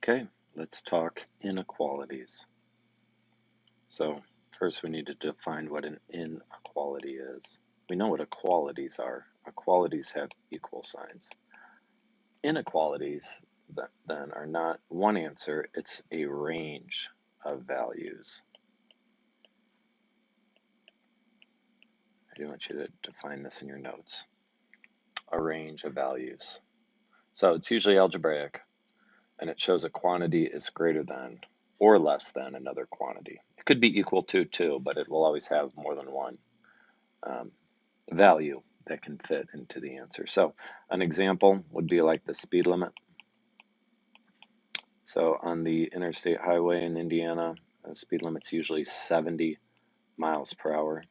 Okay, let's talk inequalities. So first we need to define what an inequality is. We know what equalities are. Equalities have equal signs. Inequalities then are not one answer, it's a range of values. I do want you to define this in your notes. A range of values. So it's usually algebraic, and it shows a quantity is greater than or less than another quantity. It could be equal to too, but it will always have more than one value that can fit into the answer. So an example would be like the speed limit. So on the interstate highway in Indiana, the speed limit's usually 70 miles per hour.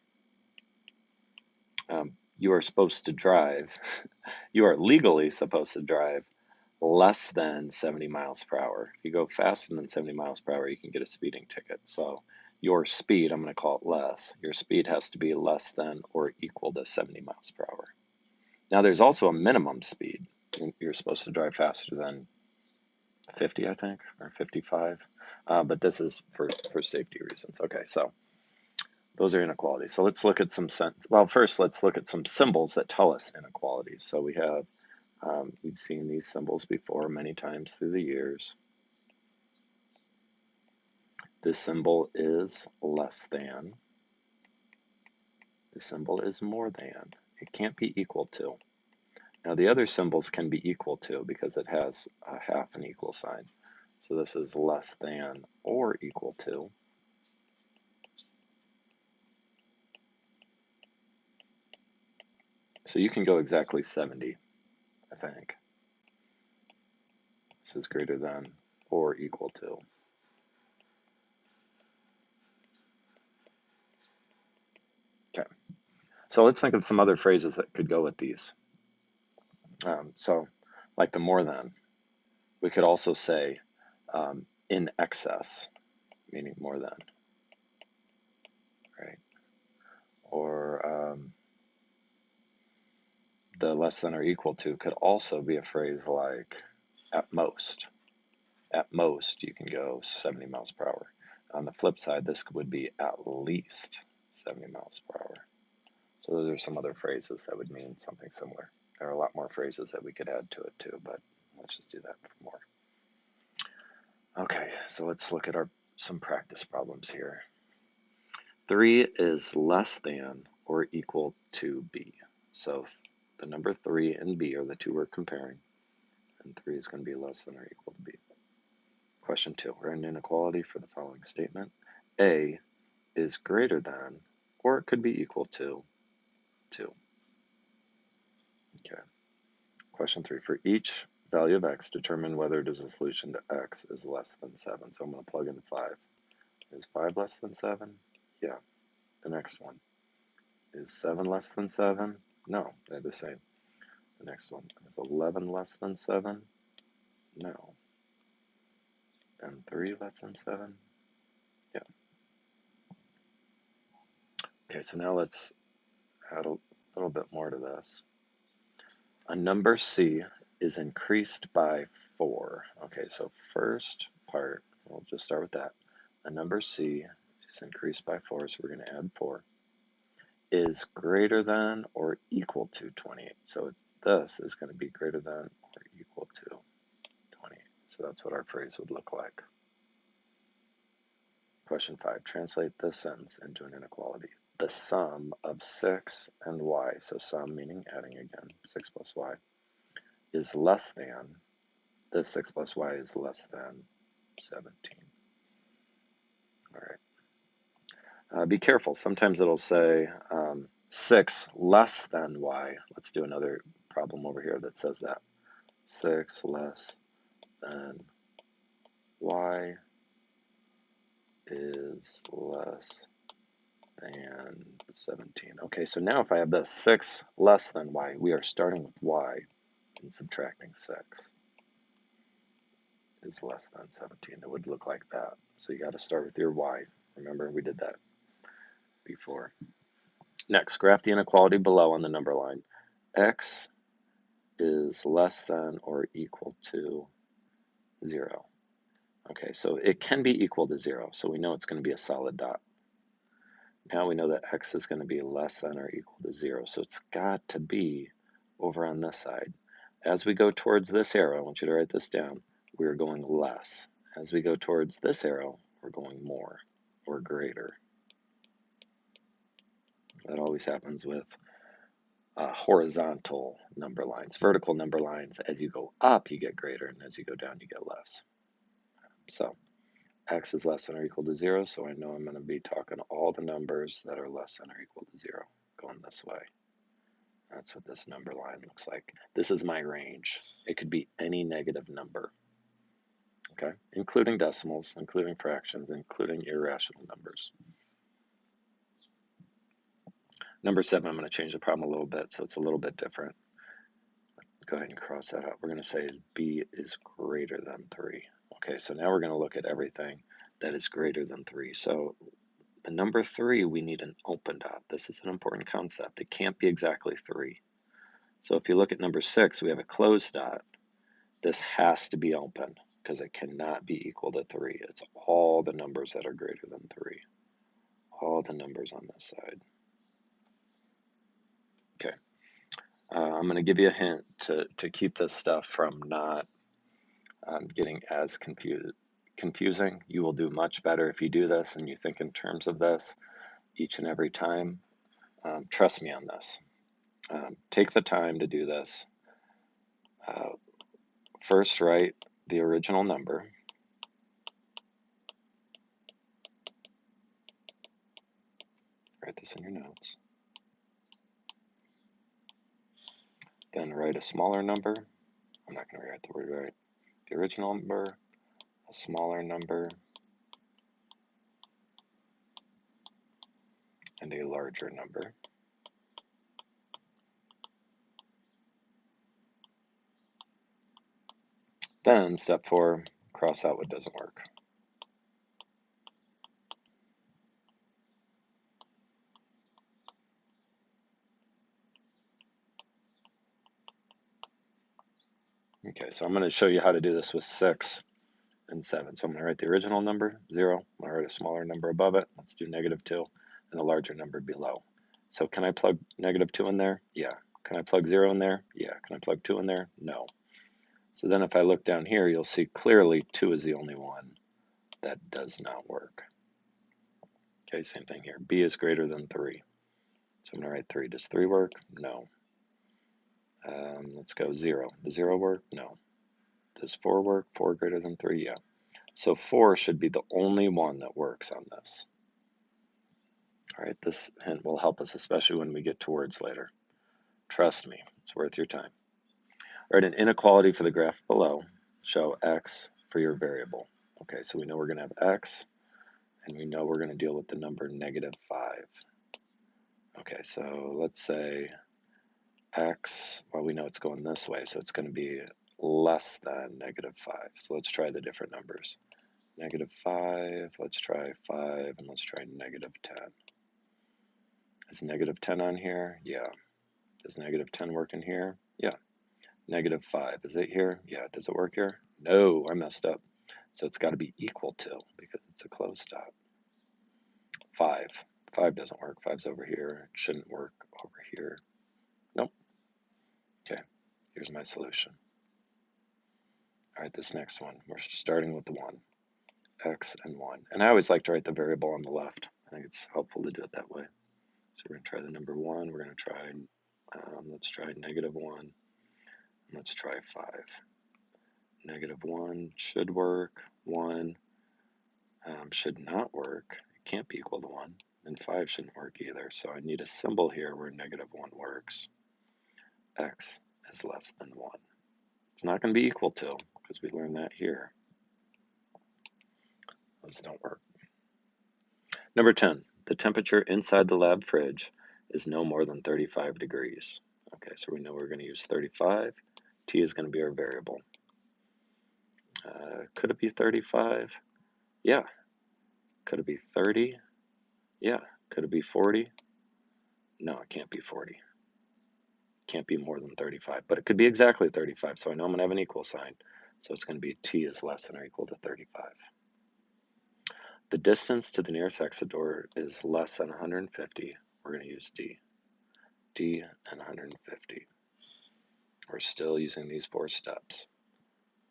You are supposed to drive, you are legally supposed to drive less than 70 miles per hour. If you go faster than 70 miles per hour, you can get a speeding ticket. So your speed, I'm going to call it less, your speed has to be less than or equal to 70 miles per hour. Now there's also a minimum speed. You're supposed to drive faster than 50, I think, or 55, but this is for safety reasons. Okay, so those are inequalities. So let's look at some first let's look at some symbols that tell us inequalities. So we have we've seen these symbols before many times through the years. This symbol is less than. This symbol is more than. It can't be equal to. Now the other symbols can be equal to because it has a half an equal sign. So this is less than or equal to. So you can go exactly 70, I think. This is greater than or equal to. Okay, so let's think of some other phrases that could go with these. So like the more than, we could also say in excess, meaning more than, right? Or the less than or equal to could also be a phrase like at most. At most, you can go 70 miles per hour. On the flip side, this would be at least 70 miles per hour. So those are some other phrases that would mean something similar. There are a lot more phrases that we could add to it too, but let's just do that for more. Okay, so let's look at some practice problems here. 3 is less than or equal to b. So the number 3 and b are the two we're comparing, and 3 is going to be less than or equal to b. Question 2, we're in inequality for the following statement. A is greater than, or it could be equal to 2. Okay. Question 3, for each value of x, determine whether it is a solution to x is less than 7. So I'm going to plug in 5. Is 5 less than 7? Yeah. The next one. Is 7 less than 7? No, they're the same. The next one. Is 11 less than 7? No. And 3 less than 7? Yeah. Okay, so now let's add a little bit more to this. A number c is increased by 4. Okay, so first part, we'll just start with that. A number c is increased by 4, so we're going to add 4, is greater than or equal to 28. So this is going to be greater than or equal to 28. So that's what our phrase would look like. Question 5, translate this sentence into an inequality. The sum of 6 and y, so sum meaning adding again, 6 plus y, is less than, this 6 plus y is less than 17. All right. Be careful. Sometimes it'll say 6 less than y. Let's do another problem over here that says that. 6 less than y is less than 17. Okay, so now if I have this 6 less than y, we are starting with y and subtracting 6 is less than 17. It would look like that. So you got to start with your y. Remember, we did that before. Next, graph the inequality below on the number line. X is less than or equal to 0. Okay, so it can be equal to 0, so we know it's going to be a solid dot. Now we know that x is going to be less than or equal to 0, so it's got to be over on this side. As we go towards this arrow, I want you to write this down, we're going less. As we go towards this arrow, we're going more or greater. That always happens with horizontal number lines. Vertical number lines, as you go up, you get greater, and as you go down, you get less. So x is less than or equal to 0, so I know I'm going to be talking all the numbers that are less than or equal to 0 going this way. That's what this number line looks like. This is my range. It could be any negative number, okay, including decimals, including fractions, including irrational numbers. Number 7, I'm going to change the problem a little bit, so it's a little bit different. Go ahead and cross that out. We're going to say b is greater than 3. Okay, so now we're going to look at everything that is greater than 3. So the number 3, we need an open dot. This is an important concept. It can't be exactly 3. So if you look at number 6, we have a closed dot. This has to be open because it cannot be equal to 3. It's all the numbers that are greater than 3. All the numbers on this side. Okay. I'm going to give you a hint to keep this stuff from not getting as confusing. You will do much better if you do this and you think in terms of this each and every time. Trust me on this. Take the time to do this. First, write the original number. Write this in your notes. Then write a smaller number. I'm not going to rewrite the word right. The original number, a smaller number, and a larger number. Then, step 4, cross out what doesn't work. Okay, so I'm going to show you how to do this with 6 and 7. So I'm going to write the original number, 0. I'm going to write a smaller number above it. Let's do -2, and a larger number below. So can I plug -2 in there? Yeah. Can I plug 0 in there? Yeah. Can I plug 2 in there? No. So then if I look down here, you'll see clearly 2 is the only one that does not work. Okay, same thing here. B is greater than 3. So I'm going to write 3. Does 3 work? No. Let's go 0. Does 0 work? No. Does 4 work? 4 greater than 3? Yeah. So 4 should be the only one that works on this. All right, this hint will help us, especially when we get to words later. Trust me, it's worth your time. Write an inequality for the graph below. Show x for your variable. Okay, so we know we're going to have x, and we know we're going to deal with the number -5. Okay, so let's say x, well, we know it's going this way, so it's going to be less than -5. So let's try the different numbers. -5, let's try 5, and let's try -10. Is -10 on here? Yeah. Does -10 work in here? Yeah. -5, is it here? Yeah. Does it work here? No, I messed up. So it's got to be equal to, because it's a closed dot. 5. 5 doesn't work. 5's over here. It shouldn't work over here. Nope. Okay, here's my solution. All right, this next one, we're starting with the 1. X and 1. And I always like to write the variable on the left. I think it's helpful to do it that way. So we're going to try the number 1. We're going to try, let's try -1. Let's try 5. -1 should work. 1 should not work. It can't be equal to 1. And 5 shouldn't work either. So I need a symbol here where -1 works. X is less than 1. It's not going to be equal to, because we learned that here. Those don't work. Number 10, the temperature inside the lab fridge is no more than 35 degrees. Okay, so we know we're going to use 35. T is going to be our variable. Could it be 35? Yeah. Could it be 30? Yeah. Could it be 40? No, it can't be 40. It can't be more than 35, but it could be exactly 35, so I know I'm going to have an equal sign. So it's going to be T is less than or equal to 35. The distance to the nearest exit door is less than 150. We're going to use D. D and 150. We're still using these 4 steps.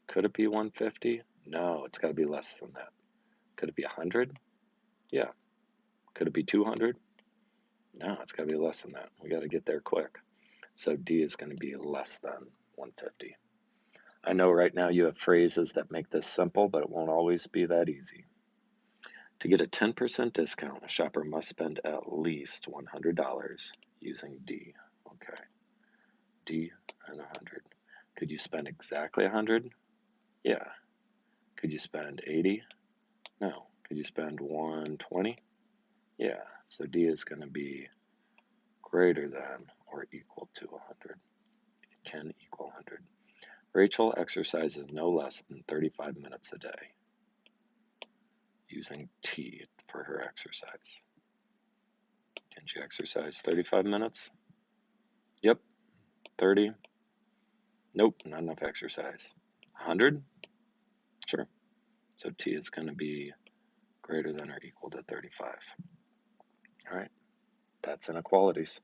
Could it be 150? No, it's got to be less than that. Could it be 100? Yeah. Could it be 200? No, it's got to be less than that. We got to get there quick. So D is going to be less than 150. I know right now you have phrases that make this simple, but it won't always be that easy. To get a 10% discount, a shopper must spend at least $100 using D. Okay, D and 100. Could you spend exactly 100? Yeah. Could you spend 80? No. Could you spend 120? Yeah. So D is going to be greater than or equal to 100. It can equal 100. Rachel exercises no less than 35 minutes a day using T for her exercise. Can she exercise 35 minutes? Yep. 30? Nope, not enough exercise. 100? Sure. So T is going to be greater than or equal to 35. All right, that's inequalities.